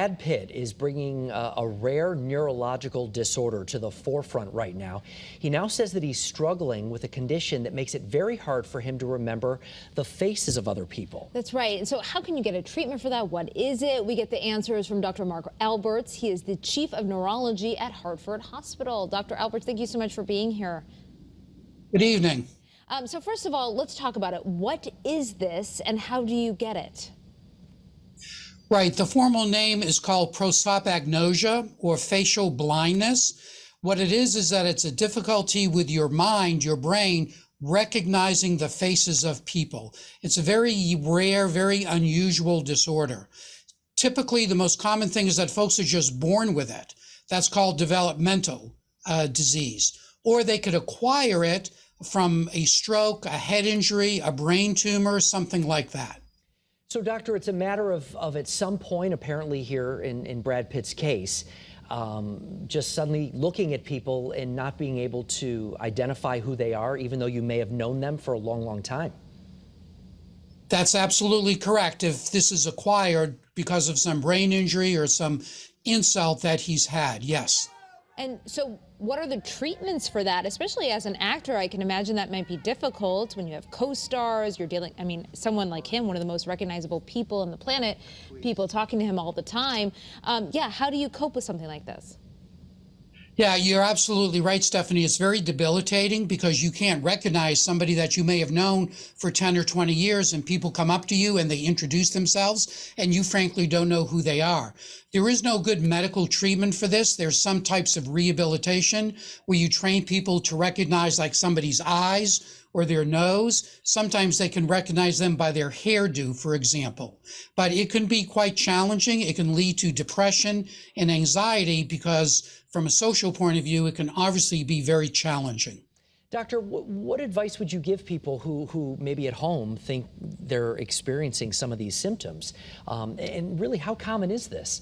Brad Pitt is bringing a rare neurological disorder to the forefront right now. He now says that he's struggling with a condition that makes it very hard for him to remember the faces of other people. That's right. And so how can you get a treatment for that? What is it? We get the answers from Dr. Mark Alberts. He is the chief of neurology at Hartford Hospital. Dr. Alberts, thank you so much for being here. Good evening. So first of all, let's talk about it. What is this and how do you get it? Right, the formal name is called prosopagnosia or facial blindness. What it is that it's a difficulty with your mind, your brain, recognizing the faces of people. It's a very rare, very unusual disorder. Typically, the most common thing is that folks are just born with it. That's called developmental disease. Or they could acquire it from a stroke, a head injury, a brain tumor, something like that. So, doctor, it's a matter of at some point, apparently here in Brad Pitt's case, just suddenly looking at people and not being able to identify who they are, even though you may have known them for a long, long time. That's absolutely correct. If this is acquired because of some brain injury or some insult that he's had, yes. And so what are the treatments for that? Especially as an actor, I can imagine that might be difficult when you have co-stars, you're dealing, I mean, someone like him, one of the most recognizable people on the planet, people talking to him all the time. Yeah, how do you cope with something like this? Yeah, you're absolutely right, Stephanie. It's very debilitating because you can't recognize somebody that you may have known for 10 or 20 years, and people come up to you and they introduce themselves and you frankly don't know who they are. There is no good medical treatment for this. There's some types of rehabilitation where you train people to recognize like somebody's eyes or their nose. Sometimes they can recognize them by their hairdo, for example. But it can be quite challenging. It can lead to depression and anxiety because from a social point of view, it can obviously be very challenging. Doctor, what advice would you give people who maybe at home think they're experiencing some of these symptoms? And really, how common is this?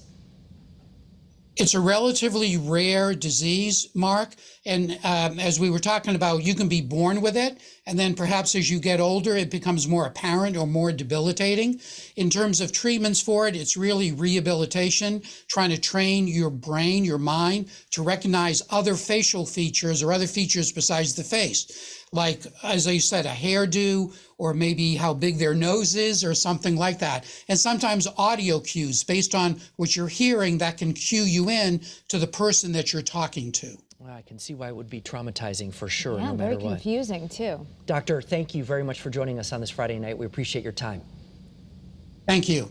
It's a relatively rare disease, Mark, and as we were talking about, you can be born with it, and then perhaps as you get older, it becomes more apparent or more debilitating. In terms of treatments for it, it's really rehabilitation, trying to train your brain, your mind, to recognize other facial features or other features besides the face. Like, as I said, a hairdo, or maybe how big their nose is, or something like that. And sometimes audio cues based on what you're hearing that can cue you in to the person that you're talking to. Well, I can see why it would be traumatizing for sure, Yeah, no matter what. very confusing too. Doctor, thank you very much for joining us on this Friday night. We appreciate your time. Thank you.